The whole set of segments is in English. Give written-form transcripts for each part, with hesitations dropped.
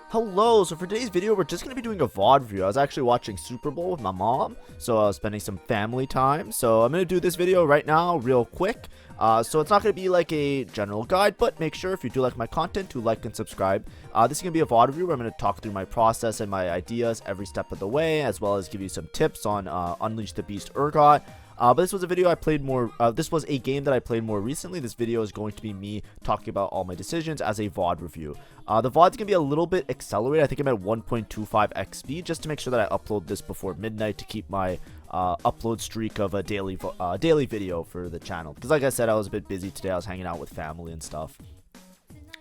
Hello, so for today's video, we're just going to be doing a VOD review. I was actually watching Super Bowl with my mom, so I was spending some family time. So I'm going to do this video right now real quick. So it's not going to be like a general guide, but make sure if you do like my content to like and subscribe. This is going to be a VOD review where I'm going to talk through my process and my ideas every step of the way, as well as give you some tips on Unleash the Beast Urgot. But this was a video I played more, this was a game that I played more recently. This video is going to be me talking about all my decisions as a VOD review. The VOD is going to be a little bit accelerated. I think I'm at 1.25x speed just to make sure that I upload this before midnight to keep my upload streak of a daily video for the channel. Because like I said, I was a bit busy today. I was hanging out with family and stuff.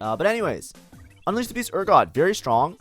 But anyways, Unleash the Beast Urgot, very strong.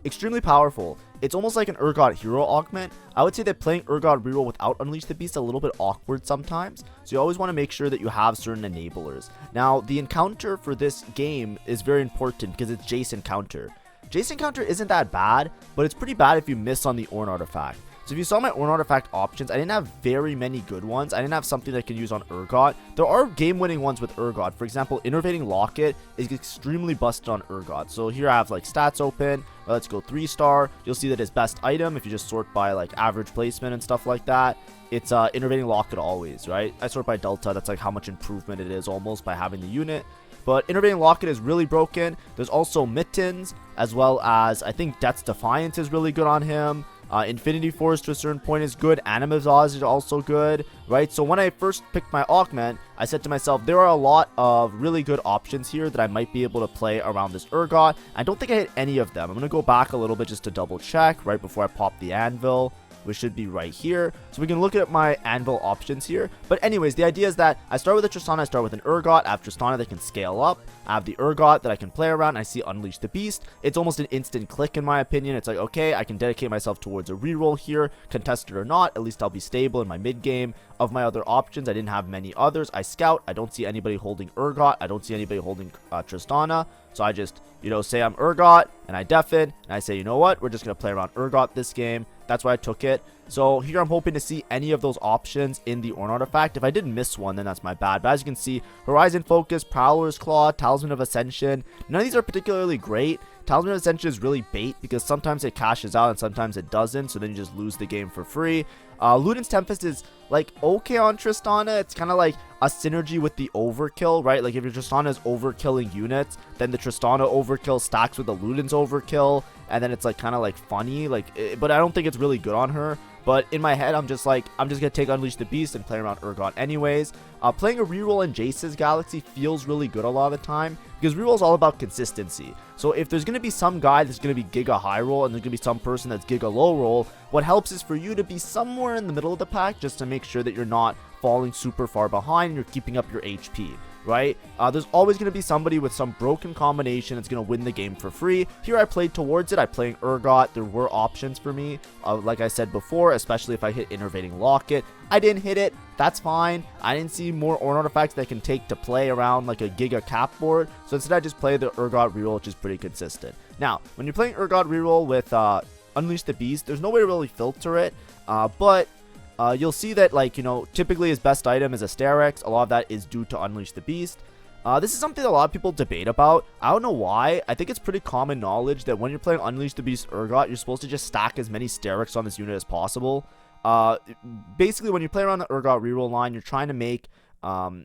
Extremely powerful. It's almost like an Urgot hero augment. I would say that playing Urgot Reroll without Unleash the Beast is a little bit awkward sometimes. So you always want to make sure that you have certain enablers. Now, the encounter for this game is very important because it's Jace encounter. Jace encounter isn't that bad, but it's pretty bad if you miss on the Ornn artifact. So if you saw my Ornn artifact options, I didn't have very many good ones. I didn't have something that I can use on Urgot. There are game-winning ones with Urgot. For example, Innervating Locket is extremely busted on Urgot. So here I have like stats open. Let's go 3-star. You'll see that his best item, if you just sort by like average placement and stuff like that, it's Innervating Locket always, right? I sort by delta. That's like how much improvement it is almost by having the unit. But Innervating Locket is really broken. There's also Mittens, as well as I think Death's Defiance is really good on him. Infinity Force to a certain point is good. Animazaz is also good, right? So when I first picked my augment, I said to myself, there are a lot of really good options here that I might be able to play around this Urgot. I don't think I hit any of them. I'm going to go back a little bit just to double check right before I pop the anvil, which should be right here. So we can look at my anvil options here. But anyways, the idea is that I start with a Tristana, I start with an Urgot. I have Tristana that can scale up. I have the Urgot that I can play around. I see Unleash the Beast. It's almost an instant click in my opinion. It's like, okay, I can dedicate myself towards a reroll here. Contested or not, at least I'll be stable in my mid game. Of my other options, I didn't have many others. I scout. I don't see anybody holding Urgot. I don't see anybody holding Tristana. So I just, say I'm Urgot, and I deafen, and I say, you know what, we're just going to play around Urgot this game. That's why I took it. So here I'm hoping to see any of those options in the Ornn artifact. If I did miss one, then that's my bad. But as you can see, Horizon Focus, Prowler's Claw, Talisman of Ascension, none of these are particularly great. Talisman of Ascension is really bait because sometimes it cashes out and sometimes it doesn't, so then you just lose the game for free. Luden's Tempest is like okay on Tristana. It's kind of like a synergy with the overkill, right? Like if your Tristana is overkilling units, then the Tristana overkill stacks with the Luden's overkill, and then it's like kind of like funny, but I don't think it's really good on her. But in my head, I'm just gonna take Unleash the Beast and play around Urgot anyways. Playing a reroll in Jace's Galaxy feels really good a lot of the time because reroll is all about consistency. So if there's gonna be some guy that's gonna be giga high roll and there's gonna be some person that's giga low roll, what helps is for you to be somewhere in the middle of the pack just to make sure that you're not falling super far behind and you're keeping up your HP. Right? There's always going to be somebody with some broken combination that's going to win the game for free. Here I played towards it. I played Urgot. There were options for me. Like I said before, especially if I hit Innervating Locket. I didn't hit it. That's fine. I didn't see more Ornn artifacts that I can take to play around like a Giga Cap board. So instead I just play the Urgot reroll, which is pretty consistent. Now, when you're playing Urgot reroll with Unleash the Beast, there's no way to really filter it. But you'll see that, typically his best item is a Sterex. A lot of that is due to Unleash the Beast. This is something that a lot of people debate about. I don't know why. I think it's pretty common knowledge that when you're playing Unleash the Beast Urgot, you're supposed to just stack as many Sterex on this unit as possible. Basically, when you play around the Urgot reroll line, you're trying to make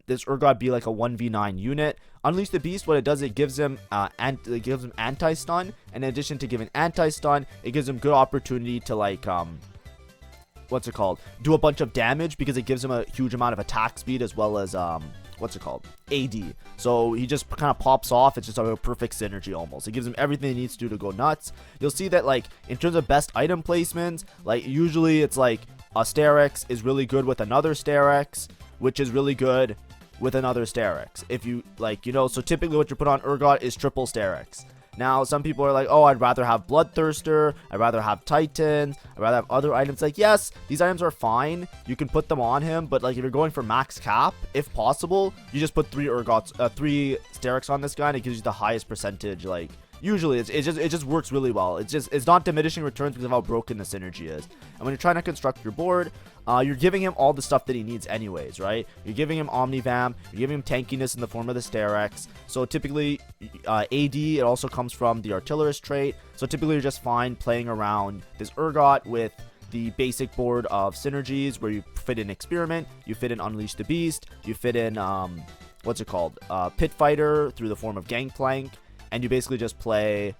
this Urgot be like a 1v9 unit. Unleash the Beast, what it does, it gives him anti-stun. And in addition to giving anti-stun, it gives him good opportunity to do a bunch of damage because it gives him a huge amount of attack speed as well as AD. So he just kind of pops off. It's just like a perfect synergy almost. It gives him everything he needs to do to go nuts. You'll see that in terms of best item placements, usually it's like a Sterex is really good with another Sterex, which is really good with another Sterex. If you so typically what you put on Urgot is triple Sterex. Now, some people are like, oh, I'd rather have Bloodthirster, I'd rather have Titans, I'd rather have other items. Yes, these items are fine. You can put them on him, but if you're going for max cap, if possible, you just put 3 Sterex on this guy, and it gives you the highest percentage, Usually, it just works really well. It's not diminishing returns because of how broken the synergy is. And when you're trying to construct your board, you're giving him all the stuff that he needs anyways, right? You're giving him Omnivam, you're giving him tankiness in the form of the Sterex. So typically, AD, it also comes from the Artillerist trait. So typically, you're just fine playing around this Urgot with the basic board of synergies where you fit in Experiment, you fit in Unleash the Beast, you fit in, what's it called? Pit Fighter through the form of Gangplank, and you basically just play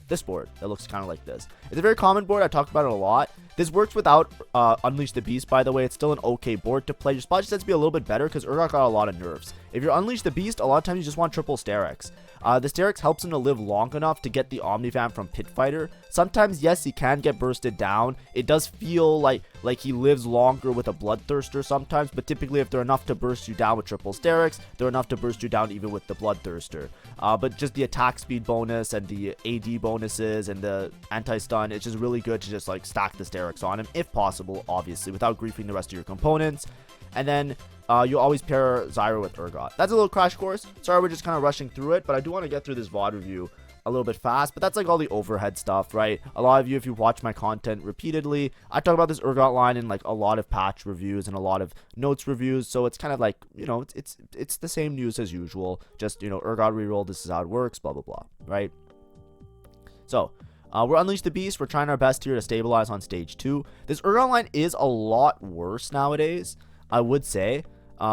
this board that looks kind of like this. It's a very common board. I talked about it a lot. This works without Unleash the Beast, by the way. It's still an okay board to play. Your spot just has to be a little bit better because Urgot got a lot of nerfs. If you're Unleash the Beast, a lot of times you just want triple Sterex. The Sterex helps him to live long enough to get the Omnivam from Pit Fighter. Sometimes, yes, he can get bursted down. It does feel like he lives longer with a Bloodthirster sometimes, but typically if they're enough to burst you down with triple Sterex, they're enough to burst you down even with the Bloodthirster. But just the attack speed bonus and the AD bonuses and the anti-stun, it's just really good to just like stack the Sterex on him, if possible, obviously, without griefing the rest of your components. And then you always pair Zyra with Urgot. That's a little crash course. Sorry, we're just kind of rushing through it, but I do want to get through this VOD review a little bit fast. But that's like all the overhead stuff, right? A lot of you, if you watch my content repeatedly, I talk about this Urgot line in like a lot of patch reviews and a lot of notes reviews. So it's kind of like, you know, it's the same news as usual. Just, you know, Urgot reroll, this is how it works, blah, blah, blah, right? So we're Unleash the Beast. We're trying our best here to stabilize on stage 2. This Urgot line is a lot worse nowadays, I would say.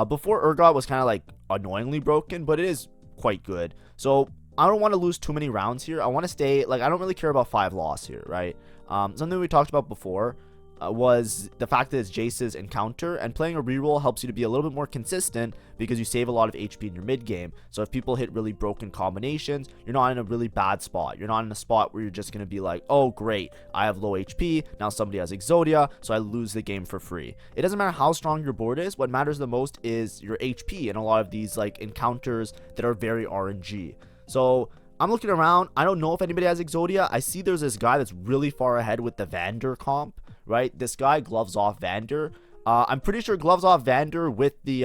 Before, Urgot was kind of like annoyingly broken, but it is quite good. So I don't want to lose too many rounds here. I want to stay, like, I don't really care about 5 loss here, right? Something we talked about before was the fact that it's Jace's encounter, and playing a reroll helps you to be a little bit more consistent because you save a lot of HP in your mid game. So if people hit really broken combinations, you're not in a really bad spot. You're not in a spot where you're just going to be like, oh great, I have low HP, now somebody has Exodia, so I lose the game for free. It doesn't matter how strong your board is. What matters the most is your HP in a lot of these like encounters that are very RNG. So I'm looking around. I don't know if anybody has Exodia. I see there's this guy that's really far ahead with the Vander comp, right? This guy, Gloves Off Vander. I'm pretty sure Gloves Off Vander with the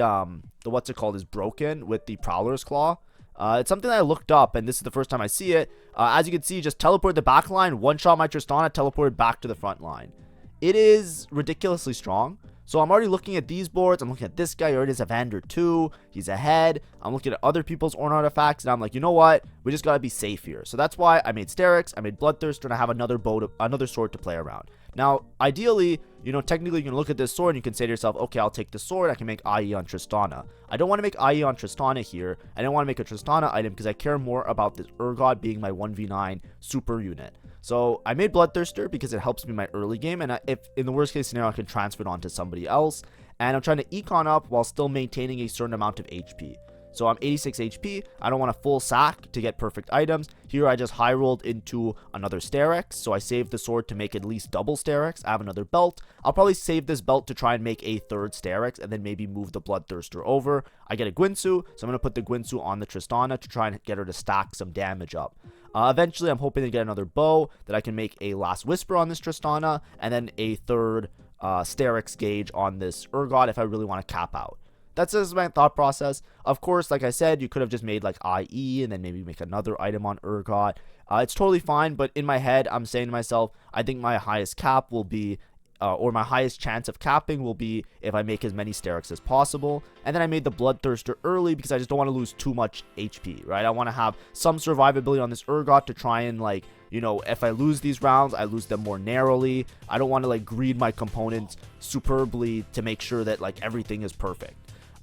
what's it called is broken with the Prowler's Claw. It's something that I looked up, and this is the first time I see it. As you can see, just teleport the back line, one-shot my Tristana, teleported back to the front line. It is ridiculously strong. So I'm already looking at these boards. I'm looking at this guy. He already has a Vander 2. He's ahead. I'm looking at other people's Ornn artifacts, and I'm like, you know what? We just got to be safe here. So that's why I made Sterex, I made Bloodthirster, and I have another sword to play around. Now, ideally, you know, technically you can look at this sword and you can say to yourself, okay, I'll take the sword. I can make IE on Tristana. I don't want to make IE on Tristana here. I don't want to make a Tristana item because I care more about this Urgot being my 1v9 super unit. So I made Bloodthirster because it helps me in my early game, and if in the worst case scenario I can transfer it on to somebody else, and I'm trying to econ up while still maintaining a certain amount of HP. So I'm 86 HP. I don't want a full sack to get perfect items. Here I just high rolled into another Sterex, so I saved the sword to make at least double Sterex. I have another belt. I'll probably save this belt to try and make a third Sterex, and then maybe move the Bloodthirster over. I get a Gwynsu, so I'm going to put the Gwynsu on the Tristana to try and get her to stack some damage up. Eventually, I'm hoping to get another bow that I can make a Last Whisper on this Tristana, and then a third Sterex gauge on this Urgot if I really want to cap out. That's just my thought process. Of course, like I said, you could have just made like IE and then maybe make another item on Urgot. It's totally fine, but in my head, I'm saying to myself, I think my highest cap will be, or my highest chance of capping will be if I make as many Sterex as possible. And then I made the Bloodthirster early because I just don't want to lose too much HP, right? I want to have some survivability on this Urgot to try and, like, you know, if I lose these rounds, I lose them more narrowly. I don't want to like greed my components superbly to make sure that like everything is perfect.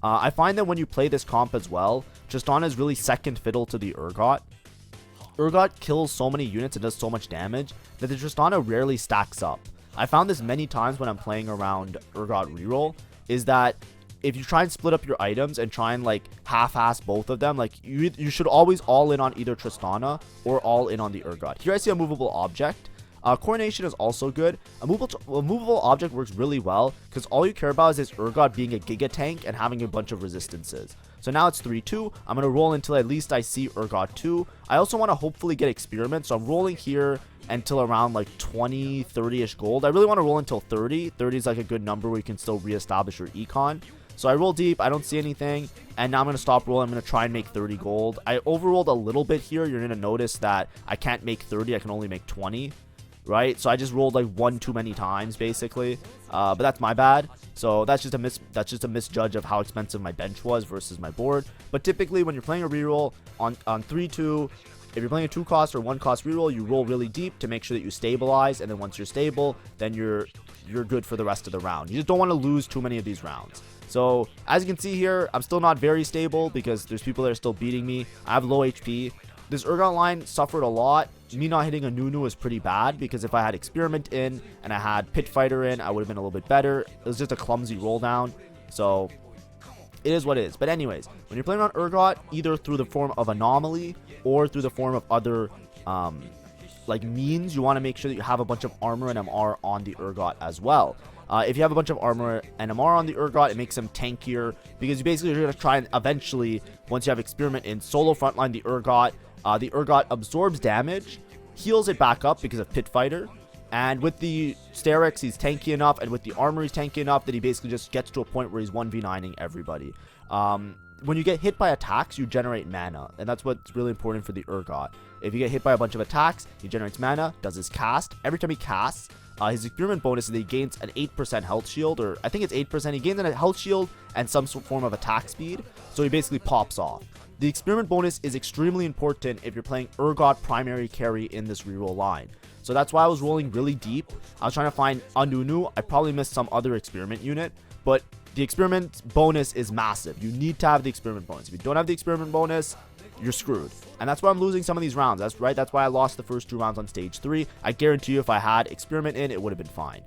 I find that when you play this comp as well, Tristana is really second fiddle to the Urgot. Urgot kills so many units and does so much damage that the Tristana rarely stacks up. I found this many times when I'm playing around Urgot reroll, is that if you try and split up your items and try and like half-ass both of them, like you should always all in on either Tristana or all in on the Urgot. Here I see a movable object. Coronation is also good. A movable object works really well because all you care about is this Urgot being a Giga Tank and having a bunch of resistances. So now it's 3-2. I'm going to roll until at least I see Urgot 2. I also want to hopefully get Experiment, so I'm rolling here until around like 20, 30-ish gold. I really want to roll until 30. 30 is like a good number where you can still reestablish your econ. So I roll deep, I don't see anything, and now I'm going to stop rolling. I'm going to try and make 30 gold. I overrolled a little bit here. You're going to notice that I can't make 30, I can only make 20, right? So I just rolled like one too many times, basically, but that's my bad. So that's just a misjudge of how expensive my bench was versus my board. But typically when you're playing a reroll on 3-2, if you're playing a 2-cost or 1-cost reroll, you roll really deep to make sure that you stabilize, and then once you're stable, then you're good for the rest of the round. You just don't want to lose too many of these rounds. So as you can see here, I'm still not very stable because there's people that are still beating me. I have low HP. This Urgot line suffered a lot. Me not hitting a Nunu was pretty bad because if I had Experiment in and I had Pit Fighter in, I would have been a little bit better. It was just a clumsy roll down. So it is what it is. But anyways, when you're playing around Urgot, either through the form of Anomaly or through the form of other like means, you want to make sure that you have a bunch of armor and MR on the Urgot as well. If you have a bunch of armor and MR on the Urgot, it makes him tankier because you basically are going to try and eventually, once you have Experiment in, solo frontline the Urgot. The Urgot absorbs damage, heals it back up because of Pit Fighter, and with the Sterix, he's tanky enough, and with the armor, he's tanky enough that he basically just gets to a point where he's 1v9ing everybody. When you get hit by attacks, you generate mana, and that's what's really important for the Urgot. If you get hit by a bunch of attacks, he generates mana, does his cast. Every time he casts, his Experiment bonus is that he gains an 8% health shield, or I think it's 8%. He gains a health shield and some form of attack speed, so he basically pops off. The Experiment bonus is extremely important if you're playing Urgot primary carry in this reroll line. So that's why I was rolling really deep. I was trying to find a Nunu. I probably missed some other Experiment unit, but the Experiment bonus is massive. You need to have the Experiment bonus. If you don't have the Experiment bonus, you're screwed. And that's why I'm losing some of these rounds. That's right. That's why I lost the first 2 rounds on stage 3. I guarantee you if I had Experiment in, it would have been fine.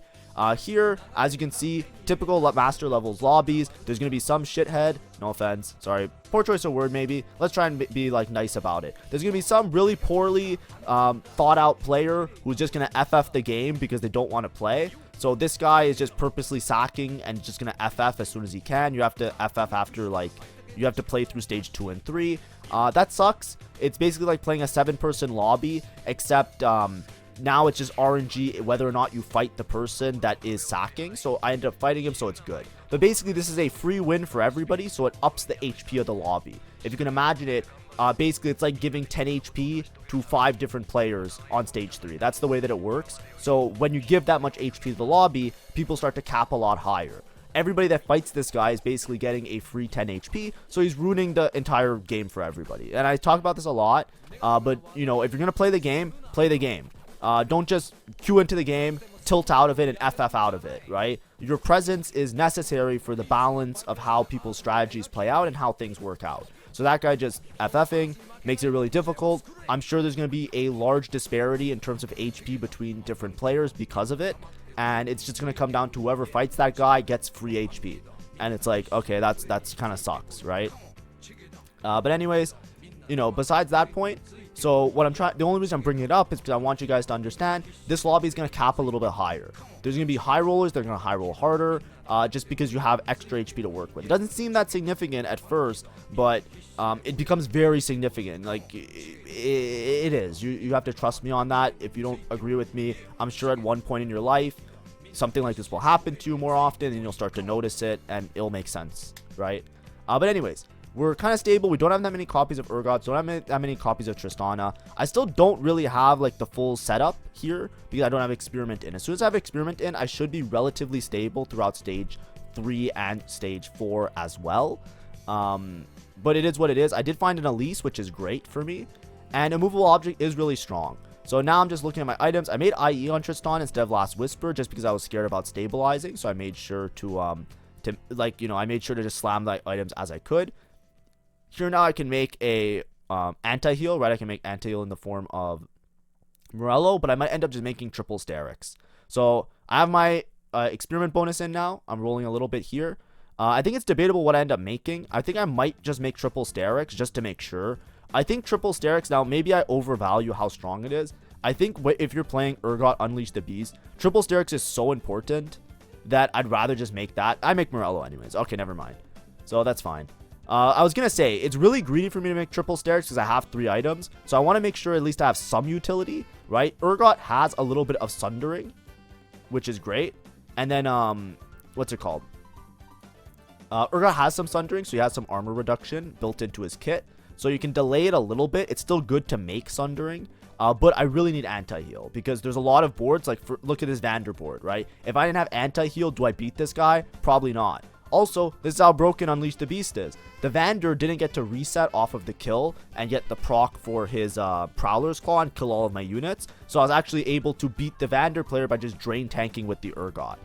Here, as you can see, typical master levels lobbies. There's going to be some shithead. No offense. Sorry. Poor choice of word, maybe. Let's try and be like nice about it. There's going to be some really poorly thought out player who's just going to FF the game because they don't want to play. So this guy is just purposely sacking and just going to FF as soon as he can. You have to FF after, like, you have to play through stage 2 and 3. That sucks. It's basically like playing a 7-person lobby, except now it's just RNG whether or not you fight the person that is sacking. So I ended up fighting him, so it's good. But basically this is a free win for everybody, so it ups the HP of the lobby. If you can imagine it, basically it's like giving 10 HP to 5 different players on stage 3. That's the way that it works. So when you give that much HP to the lobby, people start to cap a lot higher. Everybody that fights this guy is basically getting a free 10 HP, so he's ruining the entire game for everybody. And I talk about this a lot, but you know, if you're gonna play the game, play the game. Don't just queue into the game, tilt out of it, and FF out of it, right? Your presence is necessary for the balance of how people's strategies play out and how things work out. So that guy just FFing makes it really difficult. I'm sure there's going to be a large disparity in terms of HP between different players because of it. And it's just going to come down to whoever fights that guy gets free HP. And it's like, okay, that's kind of sucks, right? But anyways, you know, besides that point, so what I'm trying, the only reason I'm bringing it up is because I want you guys to understand this lobby is going to cap a little bit higher. There's going to be high rollers, they're going to high roll harder, just because you have extra HP to work with. It doesn't seem that significant at first, but it becomes very significant. Like, it is. You have to trust me on that. If you don't agree with me, I'm sure at one point in your life, something like this will happen to you more often, and you'll start to notice it, and it'll make sense, right? But anyways, we're kind of stable. We don't have that many copies of Urgot. Don't have that many copies of Tristana. I still don't really have like the full setup here because I don't have Experiment in. As soon as I have Experiment in, I should be relatively stable throughout stage 3 and stage 4 as well. But it is what it is. I did find an Elise, which is great for me. And a movable object is really strong. So now I'm just looking at my items. I made IE on Tristan instead of Last Whisper just because I was scared about stabilizing. So I made sure to like, you know, I made sure to just slam the items as I could. Here now I can make a anti-heal, right? I can make anti-heal in the form of Morello, but I might end up just making triple Sterix. So I have my Experiment bonus in now. I'm rolling a little bit here. I think it's debatable what I end up making. I think I might just make triple Sterix just to make sure. I think triple Sterix now, maybe I overvalue how strong it is. I think if you're playing Urgot Unleash the Beast, triple Sterix is so important that I'd rather just make that. I make Morello anyways. Okay, never mind. So that's fine. I was going to say, it's really greedy for me to make triple Sterix because I have 3 items. So I want to make sure at least I have some utility, right? Urgot has a little bit of Sundering, which is great. And then, what's it called? Urgot has some sundering, so he has some armor reduction built into his kit. So you can delay it a little bit. It's still good to make sundering. But I really need anti-heal because there's a lot of boards. Like, look at this Vander board, right? If I didn't have anti-heal, do I beat this guy? Probably not. Also, this is how broken Unleash the Beast is. The Vander didn't get to reset off of the kill and get the proc for his Prowler's Claw and kill all of my units. So I was actually able to beat the Vander player by just drain tanking with the Urgot.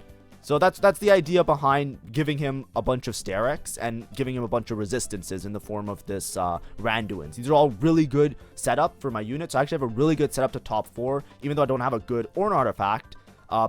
So that's the idea behind giving him a bunch of Sterix and giving him a bunch of resistances in the form of this Randuin's. These are all really good setup for my units. I actually have a really good setup to top 4, even though I don't have a good Ornn artifact.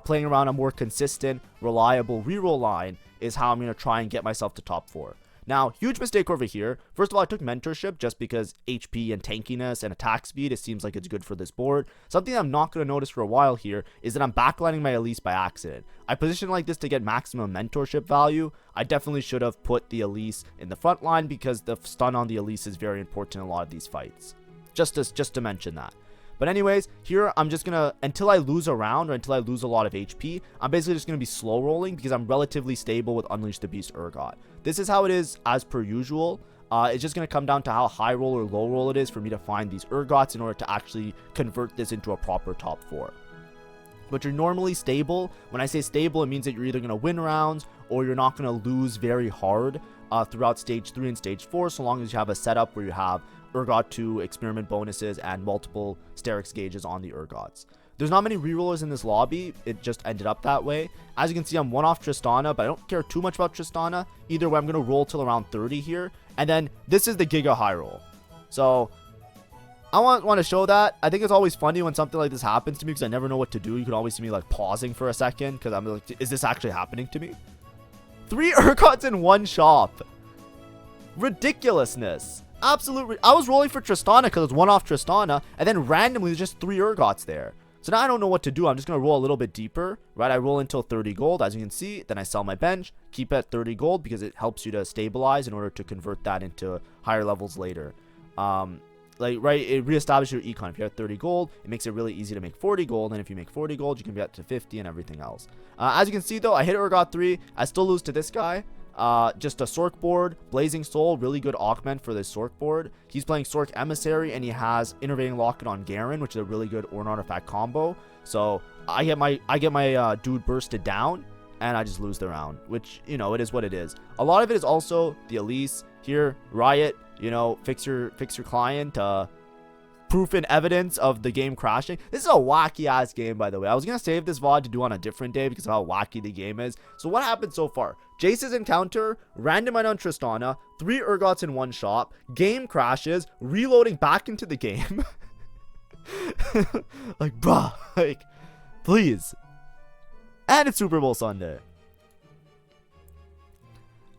Playing around a more consistent, reliable reroll line is how I'm going to try and get myself to top 4. Now, huge mistake over here. First of all, I took mentorship just because HP and tankiness and attack speed, it seems like it's good for this board. Something I'm not going to notice for a while here is that I'm backlining my Elise by accident. I position like this to get maximum mentorship value. I definitely should have put the Elise in the front line because the stun on the Elise is very important in a lot of these fights. Just to mention that. But anyways, here I'm just going to, until I lose a round or until I lose a lot of HP, I'm basically just going to be slow rolling because I'm relatively stable with Unleash the Beast Urgot. This is how it is as per usual. It's just going to come down to how high roll or low roll it is for me to find these Urgots in order to actually convert this into a proper top 4. But you're normally stable. When I say stable, it means that you're either going to win rounds or you're not going to lose very hard throughout stage 3 and stage 4, so long as you have a setup where you have Urgot 2 experiment bonuses and multiple Sterix gauges on the Urgots. There's not many rerollers in this lobby. It just ended up that way. As you can see, I'm 1 off Tristana, but I don't care too much about Tristana. Either way, I'm going to roll till around 30 here. And then this is the Giga High Roll. So I want to show that. I think it's always funny when something like this happens to me because I never know what to do. You can always see me like pausing for a second because I'm like, is this actually happening to me? 3 Urgots in one shop. Ridiculousness. Absolutely. I was rolling for Tristana because it's 1 off Tristana, and then randomly there's just 3 Urgots there. So now I don't know what to do. I'm just going to roll a little bit deeper, right? I roll until 30 gold, as you can see. Then I sell my bench, keep at 30 gold because it helps you to stabilize in order to convert that into higher levels later. Right, it reestablishes your econ. If you have 30 gold, it makes it really easy to make 40 gold, and if you make 40 gold, you can get to 50 and everything else. As you can see, though, I hit Urgot 3. I still lose to this guy. Just a Sork board, Blazing Soul, really good augment for this Sork board. He's playing Sork Emissary, and he has Innervating Locket on Garen, which is a really good Ornn artifact combo. So I get my dude bursted down, and I just lose the round, which, you know, it is what it is. A lot of it is also the Elise here, Riot, you know, fix your client, proof and evidence of the game crashing. This is a wacky ass game, by the way. I was gonna save this VOD to do on a different day because of how wacky the game is. So what happened so far? Jace's encounter, random item on Tristana, 3 Urgots in one shop, game crashes, reloading back into the game. Like, bruh, like, please. And it's Super Bowl Sunday.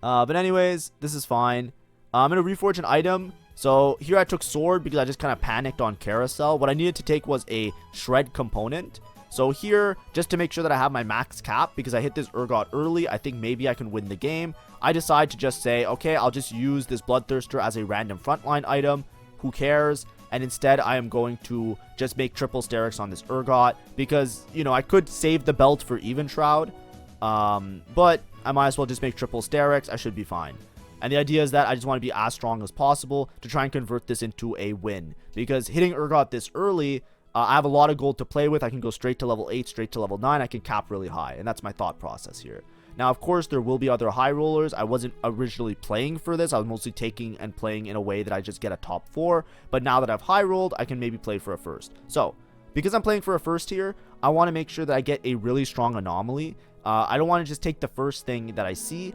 But anyways, this is fine. I'm gonna reforge an item. So here I took sword because I just kind of panicked on carousel. What I needed to take was a shred component. So here, just to make sure that I have my max cap, because I hit this Urgot early, I think maybe I can win the game. I decide to just say, okay, I'll just use this Bloodthirster as a random frontline item. Who cares? And instead, I am going to just make triple Sterix on this Urgot, because, you know, I could save the belt for Even Shroud, but I might as well just make triple Sterix. I should be fine. And the idea is that I just want to be as strong as possible to try and convert this into a win. Because hitting Urgot this early, I have a lot of gold to play with. I can go straight to level 8, straight to level 9. I can cap really high. And that's my thought process here. Now, of course, there will be other high rollers. I wasn't originally playing for this. I was mostly taking and playing in a way that I just get a top 4. But now that I've high rolled, I can maybe play for a first. So, because I'm playing for a first here, I want to make sure that I get a really strong Anomaly. I don't want to just take the first thing that I see.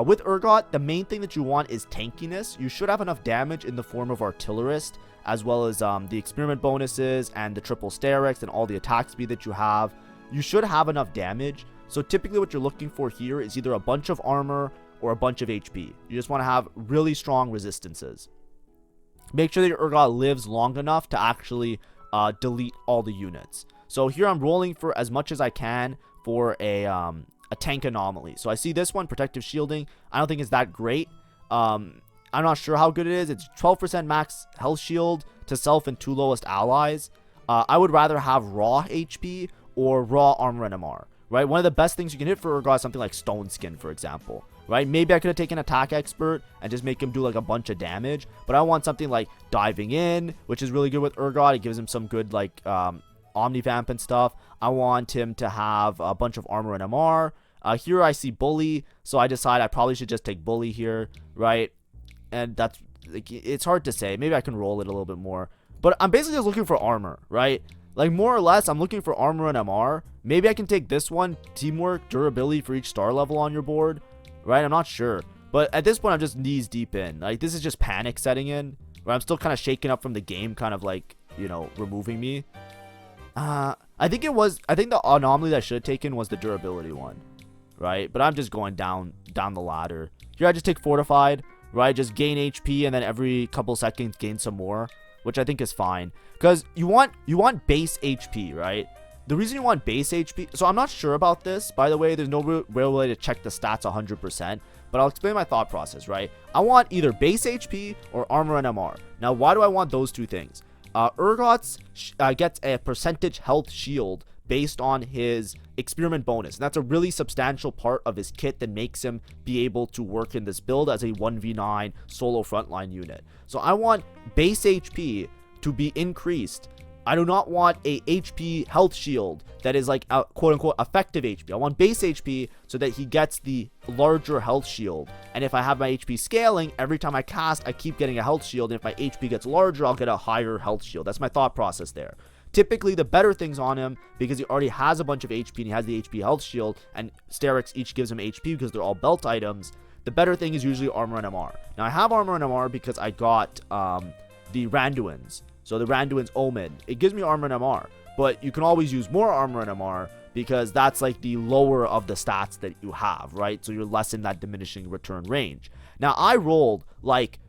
With Urgot, the main thing that you want is tankiness. You should have enough damage in the form of Artillerist, as well as the experiment bonuses and the triple Sterix and all the attack speed that you have. You should have enough damage. So typically what you're looking for here is either a bunch of armor or a bunch of HP. You just want to have really strong resistances. Make sure that your Urgot lives long enough to actually delete all the units. So here I'm rolling for as much as I can for a tank Anomaly. So I see this one, protective shielding. I don't think it's that great. I'm not sure how good it is. It's 12% max health shield to self and 2 lowest allies. I would rather have raw HP or raw armor and MR, right? One of the best things you can hit for Urgot is something like Stone Skin, for example, right? Maybe I could have taken attack expert and just make him do like a bunch of damage, but I want something like diving in, which is really good with Urgot. It gives him some good like omnivamp and stuff. I want him to have a bunch of armor and MR. Here I see bully, so I decide I probably should just take bully here, right? And that's like, it's hard to say. Maybe I can roll it a little bit more, but I'm basically just looking for armor, right? Like, more or less, I'm looking for armor and MR. Maybe I can take this one, teamwork, durability for each star level on your board, right? I'm not sure, but at this point I'm just knees deep in. Like, this is just panic setting in, right? I'm still kind of shaken up from the game, kind of like, you know, removing me. I think the anomaly that I should have taken was the durability one, right? But I'm just going down the ladder. Here I just take fortified, right? Just gain HP and then every couple seconds gain some more, which I think is fine, because you want base HP, right? The reason you want base HP, so I'm not sure about this, by the way. There's no real way to check the stats 100%, but I'll explain my thought process, right? I want either base HP or armor and MR. Now, why do I want those two things? Urgot gets a percentage health shield based on his experiment bonus, and that's a really substantial part of his kit that makes him be able to work in this build as a 1v9 solo frontline unit. So I want base HP to be increased. I do not want a HP health shield that is like a quote-unquote effective HP. I want base HP so that he gets the larger health shield, and if I have my HP scaling, every time I cast I keep getting a health shield, and if my HP gets larger I'll get a higher health shield. That's my thought process there. Typically, the better things on him, because he already has a bunch of HP and he has the HP health shield, and Sterix each gives him HP because they're all belt items, the better thing is usually armor and MR. Now, I have armor and MR because I got the Randuin's. So the Randuin's Omen, it gives me armor and MR, but you can always use more armor and MR because that's like the lower of the stats that you have, right? So you're less in that diminishing return range. Now, I rolled like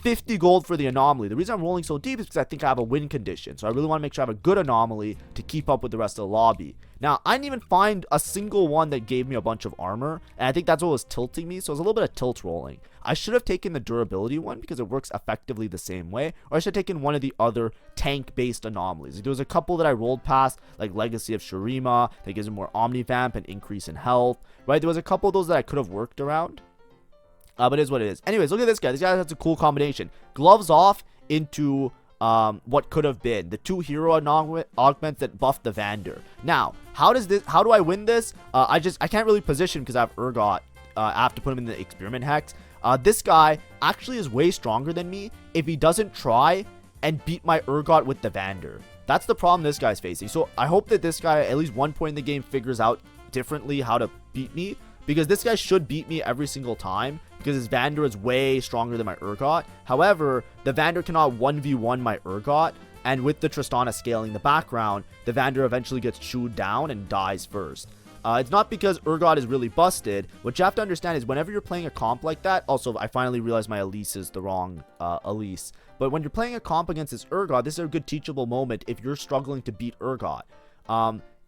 50 gold for the anomaly. The reason I'm rolling so deep is because I think I have a win condition. So I really want to make sure I have a good anomaly to keep up with the rest of the lobby. Now, I didn't even find a single one that gave me a bunch of armor, and I think that's what was tilting me. So it was a little bit of tilt rolling. I should have taken the durability one because it works effectively the same way, or I should have taken one of the other tank-based anomalies. There was a couple that I rolled past, like Legacy of Shurima, that gives him more omnivamp and increase in health, right? There was a couple of those that I could have worked around. But it is what it is. Anyways, look at this guy. This guy has a cool combination. Gloves off into what could have been the 2 hero augments that buff the Vander. Now, how do I win this? I can't really position because I have Urgot. I have to put him in the experiment hex. This guy actually is way stronger than me if he doesn't try and beat my Urgot with the Vander. That's the problem this guy's facing. So I hope that this guy, at least one point in the game, figures out differently how to beat me, because this guy should beat me every single time because his Vander is way stronger than my Urgot. However, the Vander cannot 1v1 my Urgot, and with the Tristana scaling the background, the Vander eventually gets chewed down and dies first. It's not because Urgot is really busted. What you have to understand is whenever you're playing a comp like that, also I finally realized my Elise is the wrong Elise, but when you're playing a comp against this Urgot, this is a good teachable moment if you're struggling to beat Urgot.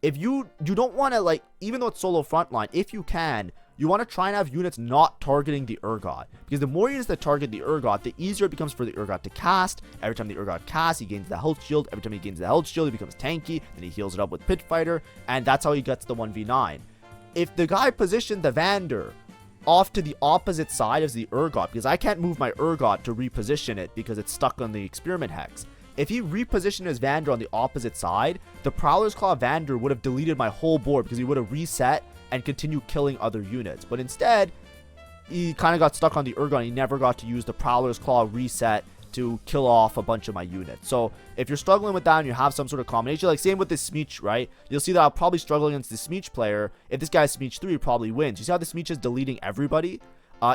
If you don't want to, like, even though it's solo frontline, if you can, you want to try and have units not targeting the Urgot, because the more units that target the Urgot, the easier it becomes for the Urgot to cast. Every time the Urgot casts, he gains the health shield. Every time he gains the health shield, he becomes tanky, then he heals it up with Pit Fighter, and that's how he gets the 1v9. If the guy positioned the Vander off to the opposite side as the Urgot, because I can't move my Urgot to reposition it because it's stuck on the experiment hex. If he repositioned his Vander on the opposite side, the Prowler's Claw Vander would have deleted my whole board because he would have reset and continued killing other units. But instead, he kind of got stuck on the Urgot and he never got to use the Prowler's Claw reset to kill off a bunch of my units. So if you're struggling with that and you have some sort of combination, like same with this Smeech, right? You'll see that I'll probably struggle against the Smeech player. If this guy has Smeech 3, he probably wins. You see how the Smeech is deleting everybody?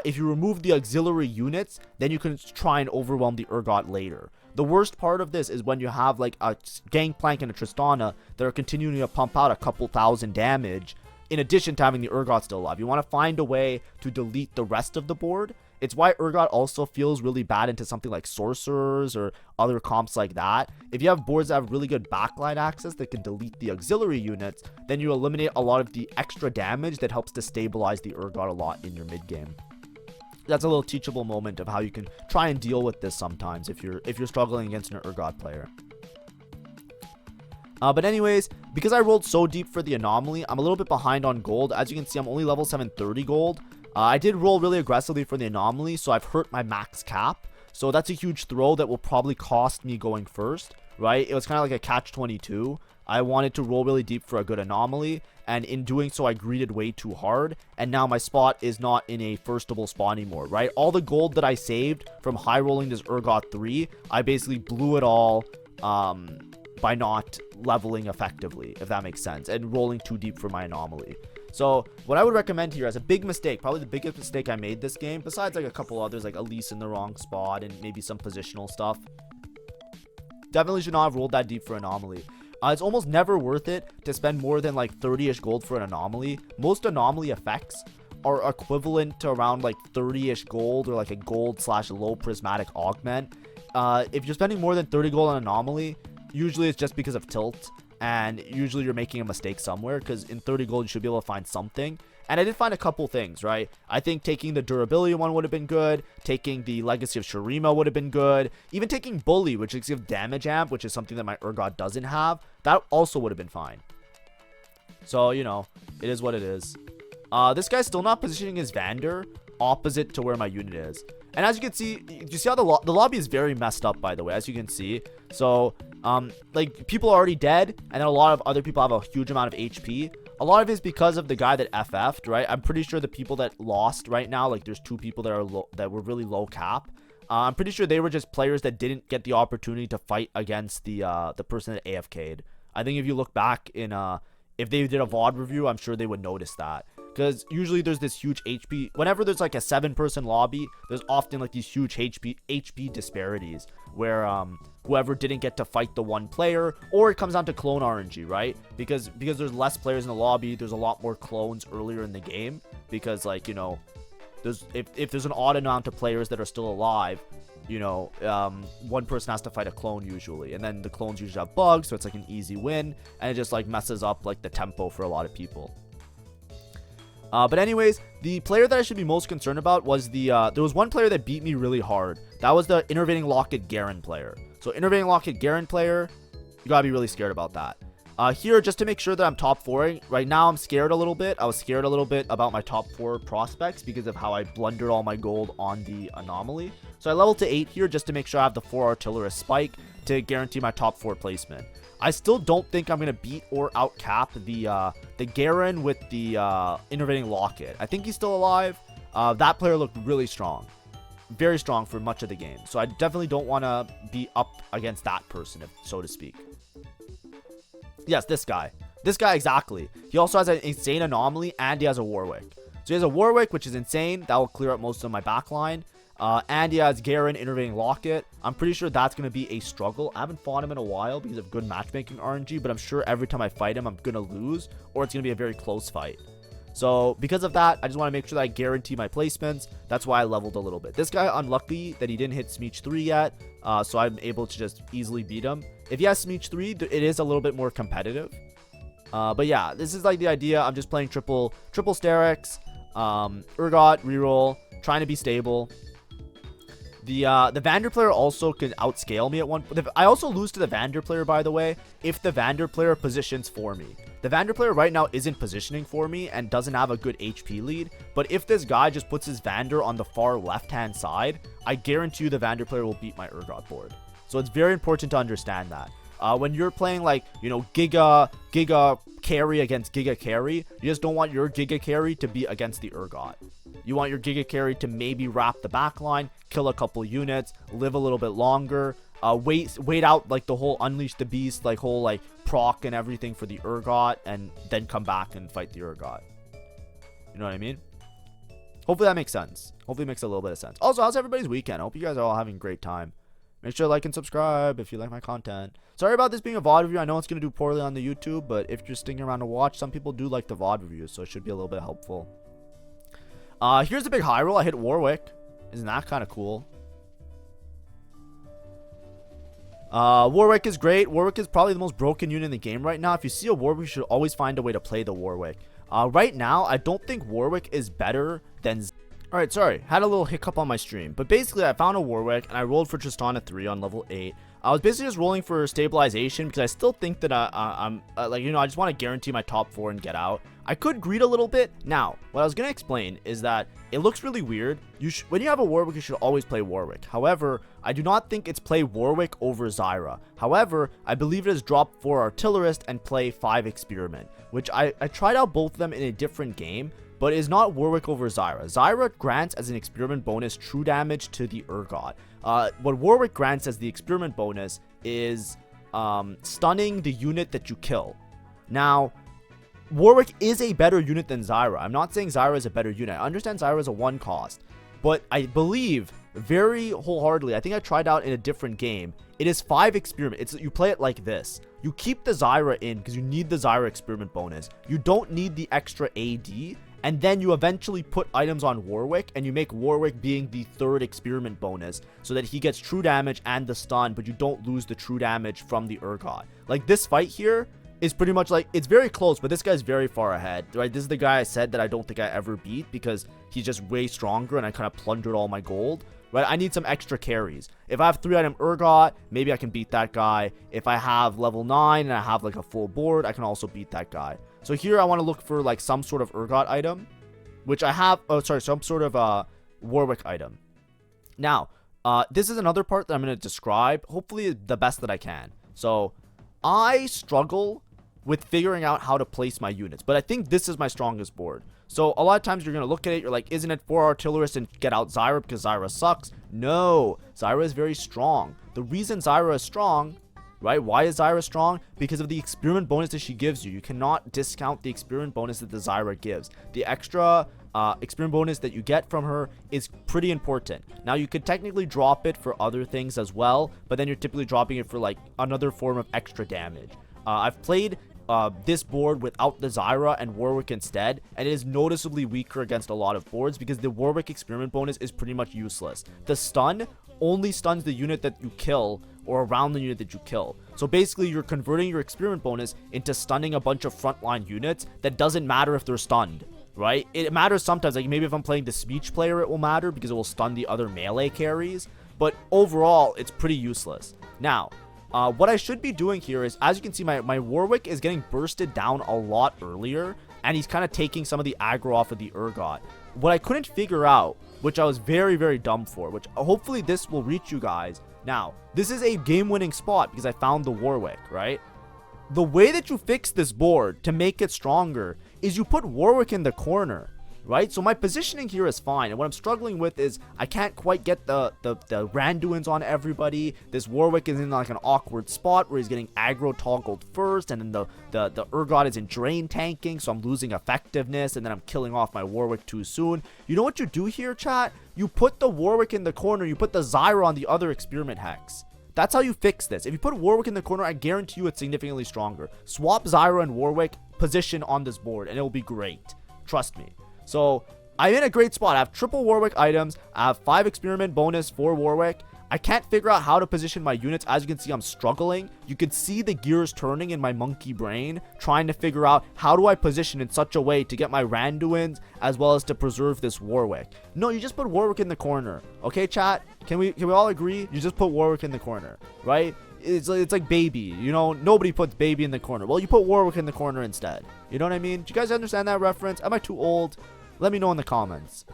If you remove the auxiliary units, then you can try and overwhelm the Urgot later. The worst part of this is when you have like a Gangplank and a Tristana that are continuing to pump out a couple thousand damage, in addition to having the Urgot still alive. You want to find a way to delete the rest of the board. It's why Urgot also feels really bad into something like Sorcerers or other comps like that. If you have boards that have really good backline access that can delete the auxiliary units, then you eliminate a lot of the extra damage that helps to stabilize the Urgot a lot in your mid game. That's a little teachable moment of how you can try and deal with this sometimes if you're struggling against an Urgot player. But anyways, because I rolled so deep for the anomaly, I'm a little bit behind on gold. As you can see, I'm only level 730 gold. I did roll really aggressively for the Anomaly, so I've hurt my max cap. So that's a huge throw that will probably cost me going first, right? It was kind of like a catch-22. I wanted to roll really deep for a good Anomaly, and in doing so, I greeted way too hard, and now my spot is not in a firstable spot anymore, right? All the gold that I saved from high rolling this Urgot 3, I basically blew it all by not leveling effectively, if that makes sense, and rolling too deep for my Anomaly. So what I would recommend here as a big mistake, probably the biggest mistake I made this game, besides like a couple others like Elise in the wrong spot and maybe some positional stuff, definitely should not have rolled that deep for Anomaly. It's almost never worth it to spend more than like 30-ish gold for an Anomaly. Most Anomaly effects are equivalent to around like 30-ish gold or like a gold/low prismatic augment. If you're spending more than 30 gold on Anomaly, usually it's just because of tilt, and usually you're making a mistake somewhere, because in 30 gold you should be able to find something. And I did find a couple things, right? I think taking the durability one would have been good. Taking the Legacy of Shurima would have been good. Even taking Bully, which gives damage amp, which is something that my Urgot doesn't have, that also would have been fine. So, you know, it is what it is. This guy's still not positioning his Vander opposite to where my unit is. And as you can see, you see how the lobby is very messed up, by the way, as you can see. So, like, people are already dead, and then a lot of other people have a huge amount of HP. A lot of it is because of the guy that FF'd, right? I'm pretty sure the people that lost right now, like, there's 2 people that are that were really low cap. I'm pretty sure they were just players that didn't get the opportunity to fight against the person that AFK'd. I think if you look back in, if they did a VOD review, I'm sure they would notice that. Because usually there's this huge HP. Whenever there's like a 7-person lobby, there's often like these huge HP disparities where whoever didn't get to fight the one player, or it comes down to clone RNG, right? Because there's less players in the lobby, there's a lot more clones earlier in the game. Because, like, you know, there's if there's an odd amount of players that are still alive, you know, one person has to fight a clone usually, and then the clones usually have bugs, so it's like an easy win, and it just like messes up like the tempo for a lot of people. But anyways, the player that I should be most concerned about was there was one player that beat me really hard. That was the Intervening Locket Garen player. So Intervening Locket Garen player, you gotta be really scared about that. Here, just to make sure that I'm top 4ing, right now I'm scared a little bit. I was scared a little bit about my top 4 prospects because of how I blundered all my gold on the Anomaly. So I leveled to 8 here just to make sure I have the 4 Artillerist Spike to guarantee my top 4 placement. I still don't think I'm going to beat or outcap the Garen with the Intervening Locket. I think he's still alive. That player looked really strong. Very strong for much of the game. So I definitely don't want to be up against that person, so to speak. Yes, this guy. This guy, exactly. He also has an insane Anomaly, and he has a Warwick. So he has a Warwick, which is insane. That will clear up most of my backline. And he has Garen, Intervening Locket. I'm pretty sure that's going to be a struggle. I haven't fought him in a while because of good matchmaking RNG, but I'm sure every time I fight him, I'm going to lose, or it's going to be a very close fight. So because of that, I just want to make sure that I guarantee my placements. That's why I leveled a little bit. This guy, unlucky that he didn't hit Smeech 3 yet, so I'm able to just easily beat him. If he has Smeech 3, it is a little bit more competitive. But yeah, this is like the idea. I'm just playing triple Sterix, Urgot, Reroll, trying to be stable. The Vander player also can outscale me at one point. I also lose to the Vander player, by the way, if the Vander player positions for me. The Vander player right now isn't positioning for me and doesn't have a good HP lead, but if this guy just puts his Vander on the far left-hand side, I guarantee you the Vander player will beat my Urgot board. So it's very important to understand that. When you're playing, like, you know, Giga carry against Giga carry, you just don't want your Giga carry to be against the Urgot. You want your Giga carry to maybe wrap the backline, kill a couple units, live a little bit longer, wait out like the whole Unleash the Beast, like whole like proc and everything for the Urgot, and then come back and fight the Urgot. You know what I mean? Hopefully that makes sense. Hopefully it makes a little bit of sense. Also, how's everybody's weekend? I hope you guys are all having a great time. Make sure to like and subscribe if you like my content. Sorry about this being a VOD review. I know it's going to do poorly on the YouTube, but if you're sticking around to watch, some people do like the VOD reviews, so it should be a little bit helpful. Here's a big high roll. I hit Warwick. Isn't that kind of cool? Warwick is great. Warwick is probably the most broken unit in the game right now. If you see a Warwick, you should always find a way to play the Warwick. Right now, I don't think Warwick is better than... Alright, sorry. Had a little hiccup on my stream. But basically, I found a Warwick, and I rolled for Tristana 3 on level 8. I was basically just rolling for stabilization because I still think that I'm like, I just want to guarantee my top 4 and get out. I could greed a little bit. Now, what I was going to explain is that it looks really weird. When you have a Warwick, you should always play Warwick. However, I do not think it's play Warwick over Zyra. However, I believe it is drop 4 Artillerist and play 5 Experiment, which I tried out both of them in a different game, but it is not Warwick over Zyra. Zyra grants as an experiment bonus true damage to the Urgot. What Warwick grants as the experiment bonus is stunning the unit that you kill. Now, Warwick is a better unit than Zyra. I'm not saying Zyra is a better unit. I understand Zyra is a 1 cost, but I believe very wholeheartedly, I think I tried out in a different game, it is 5 experiment. You play it like this. You keep the Zyra in because you need the Zyra experiment bonus. You don't need the extra AD, and then you eventually put items on Warwick, and you make Warwick being the 3rd experiment bonus so that he gets true damage and the stun, but you don't lose the true damage from the Urgot. Like, this fight here is pretty much like, it's very close, but this guy's very far ahead, right? This is the guy I said that I don't think I ever beat because he's just way stronger and I kind of plundered all my gold, right? I need some extra carries. If I have 3-item Urgot, maybe I can beat that guy. If I have level 9 and I have like a full board, I can also beat that guy. So here I want to look for like some sort of Urgot item, which I have, some sort of Warwick item. Now, this is another part that I'm going to describe, hopefully the best that I can. So I struggle with figuring out how to place my units, but I think this is my strongest board. So a lot of times you're going to look at it, you're like, isn't it 4 Artillerists and get out Zyra because Zyra sucks? No, Zyra is very strong. The reason Zyra is strong, right? Why is Zyra strong? Because of the experiment bonus that she gives you. You cannot discount the experiment bonus that the Zyra gives. The extra experiment bonus that you get from her is pretty important. Now, you could technically drop it for other things as well, but then you're typically dropping it for like another form of extra damage. I've played this board without the Zyra and Warwick instead, and it is noticeably weaker against a lot of boards because the Warwick experiment bonus is pretty much useless. The stun only stuns the unit that you kill or around the unit that you kill. So basically, you're converting your experiment bonus into stunning a bunch of frontline units that doesn't matter if they're stunned, right? It matters sometimes, like maybe if I'm playing the speech player, it will matter because it will stun the other melee carries, but overall, it's pretty useless. Now, what I should be doing here is, as you can see, my Warwick is getting bursted down a lot earlier, and he's kind of taking some of the aggro off of the Urgot. What I couldn't figure out, which I was very, very dumb for, which hopefully this will reach you guys. Now, this is a game-winning spot because I found the Warwick, right? The way that you fix this board to make it stronger is you put Warwick in the corner, right? So my positioning here is fine, and what I'm struggling with is I can't quite get the Randuins on everybody. This Warwick is in like an awkward spot where he's getting aggro toggled first, and then the Urgot is in drain tanking, so I'm losing effectiveness, and then I'm killing off my Warwick too soon. You know what you do here, chat? You put the Warwick in the corner, you put the Zyra on the other experiment hex. That's how you fix this. If you put Warwick in the corner, I guarantee you it's significantly stronger. Swap Zyra and Warwick position on this board, and it'll be great. Trust me. So, I'm in a great spot. I have triple Warwick items. I have 5 experiment bonus for Warwick. I can't figure out how to position my units. As you can see, I'm struggling. You can see the gears turning in my monkey brain, trying to figure out how do I position in such a way to get my Randuins as well as to preserve this Warwick. No, you just put Warwick in the corner. Okay, chat? Can we all agree? You just put Warwick in the corner, right? It's like baby, you know, nobody puts baby in the corner. Well, you put Warwick in the corner instead. You know what I mean? Do you guys understand that reference? Am I too old? Let me know in the comments.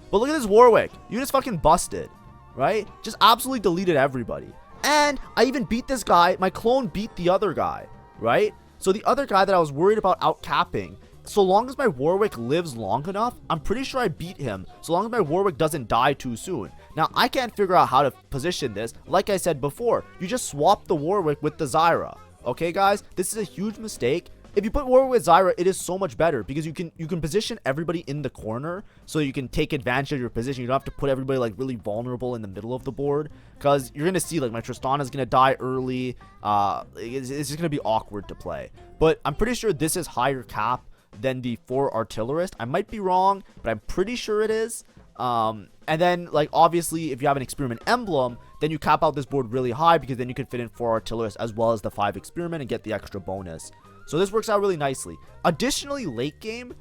But look at this Warwick. You just fucking busted, right? Just absolutely deleted everybody. And I even beat this guy. My clone beat the other guy, right? So the other guy that I was worried about outcapping, so long as my Warwick lives long enough, I'm pretty sure I beat him, so long as my Warwick doesn't die too soon. Now, I can't figure out how to position this. Like I said before, you just swap the Warwick with the Zyra. Okay, guys? This is a huge mistake. If you put Warwick with Zyra, it is so much better because you can position everybody in the corner so you can take advantage of your position. You don't have to put everybody like really vulnerable in the middle of the board because you're going to see like my Tristana is going to die early. It's just going to be awkward to play. But I'm pretty sure this is higher cap than the 4 Artillerist. I might be wrong, but I'm pretty sure it is. And then like obviously if you have an experiment emblem, then you cap out this board really high because then you can fit in 4 Artillerists as well as the 5 experiment and get the extra bonus. So this works out really nicely. Additionally, late game,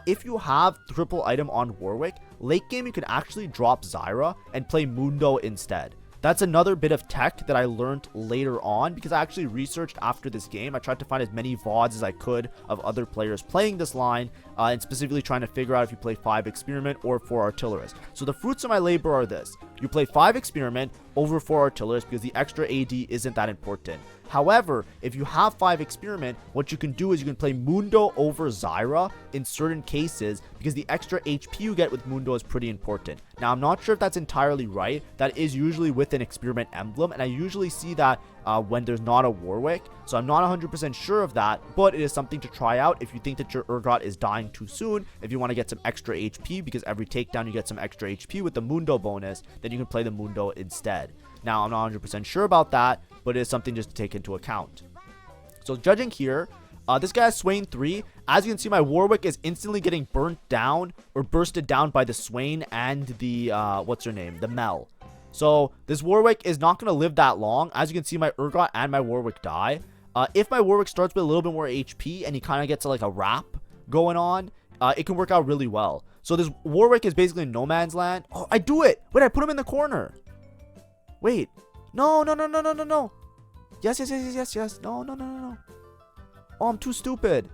if you have triple item on Warwick, late game you can actually drop Zyra and play Mundo instead. That's another bit of tech that I learned later on because I actually researched after this game. I tried to find as many VODs as I could of other players playing this line, and specifically trying to figure out if you play 5 Experiment or 4 Artillerist. So the fruits of my labor are this. You play 5 Experiment over 4 Artillerist because the extra AD isn't that important. However, if you have 5 Experiment, what you can do is you can play Mundo over Zyra in certain cases because the extra HP you get with Mundo is pretty important. Now, I'm not sure if that's entirely right. That is usually with an Experiment emblem, and I usually see that when there's not a Warwick. So I'm not 100% sure of that, but it is something to try out if you think that your Urgot is dying too soon. If you want to get some extra HP, because every takedown you get some extra HP with the Mundo bonus, then you can play the Mundo instead. Now, I'm not 100% sure about that, but it is something just to take into account. So judging here, this guy has Swain 3. As you can see, my Warwick is instantly getting burnt down or bursted down by the Swain and the, what's her name? The Mel. So this Warwick is not going to live that long. As you can see, my Urgot and my Warwick die. If my Warwick starts with a little bit more HP and he kind of gets like a wrap going on, it can work out really well. So this Warwick is basically no man's land. Oh, I do it. Wait, I put him in the corner. Wait. No. Yes. No. Oh, I'm too stupid.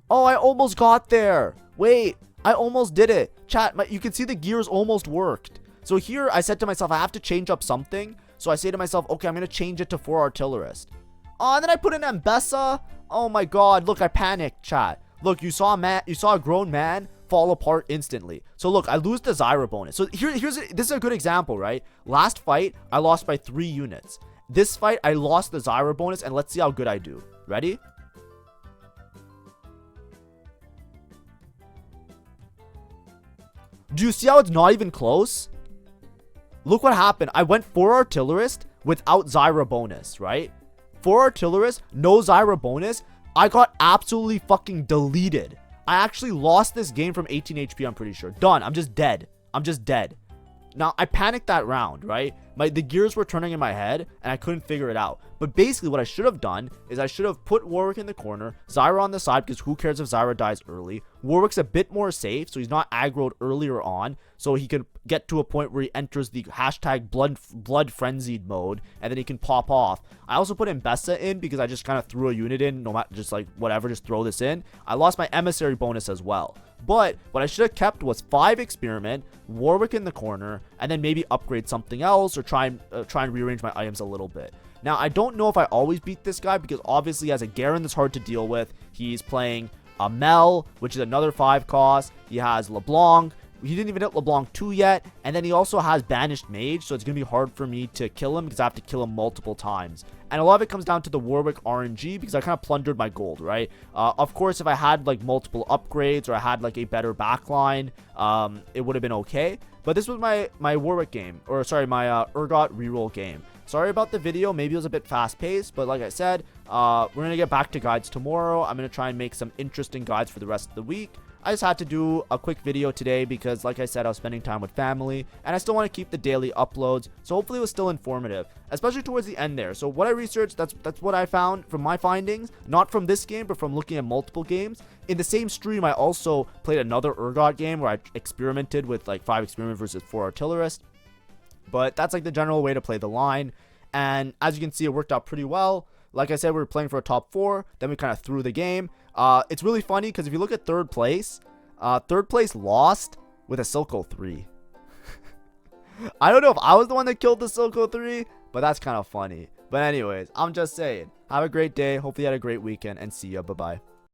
Oh, I almost got there. Wait, I almost did it. Chat, you can see the gears almost worked. So here, I said to myself, I have to change up something. So I say to myself, okay, I'm going to change it to 4 Artillerist. Oh, and then I put in Ambessa. Oh my god, look, I panicked, chat. Look, you saw a grown man fall apart instantly. So look, I lose the Zyra bonus. So this is a good example, right? Last fight, I lost by 3 units. This fight, I lost the Zyra bonus, and let's see how good I do. Ready? Do you see how it's not even close? Look what happened. I went 4 Artillerist without Zyra bonus, right? 4 Artillerist, no Zyra bonus. I got absolutely fucking deleted. I actually lost this game from 18 HP, I'm pretty sure. Done. I'm just dead. Now, I panicked that round, right? The gears were turning in my head, and I couldn't figure it out. But basically, what I should have done is I should have put Warwick in the corner, Zyra on the side, because who cares if Zyra dies early. Warwick's a bit more safe, so he's not aggroed earlier on, so he can get to a point where he enters the hashtag blood frenzied mode, and then he can pop off. I also put Ambessa in because I just kind of threw a unit in, no matter, just like whatever, just throw this in. I lost my emissary bonus as well. But what I should have kept was 5 Experiment, Warwick in the corner, and then maybe upgrade something else or try and rearrange my items a little bit. Now, I don't know if I always beat this guy because obviously as a Garen that's hard to deal with. He's playing a Mel, which is another 5 cost. He has LeBlanc. He didn't even hit LeBlanc 2 yet. And then he also has Banished Mage, so it's going to be hard for me to kill him because I have to kill him multiple times. And a lot of it comes down to the Warwick RNG because I kind of plundered my gold, right? Of course, if I had like multiple upgrades or I had like a better backline, it would have been okay. But this was my Warwick game, or sorry, my Urgot reroll game. Sorry about the video. Maybe it was a bit fast-paced, but like I said, we're going to get back to guides tomorrow. I'm going to try and make some interesting guides for the rest of the week. I just had to do a quick video today because, like I said, I was spending time with family, and I still want to keep the daily uploads, so hopefully it was still informative, especially towards the end there. So what I researched, that's what I found from my findings, not from this game, but from looking at multiple games. In the same stream, I also played another Urgot game where I experimented with like 5 Experiment versus 4 Artillerist. But that's like the general way to play the line. And as you can see, it worked out pretty well. Like I said, we were playing for a top 4. Then we kind of threw the game. It's really funny because if you look at third place lost with a Silco 3. I don't know if I was the one that killed the Silco 3, but that's kind of funny. But anyways, I'm just saying. Have a great day. Hopefully you had a great weekend. And see ya. Bye-bye.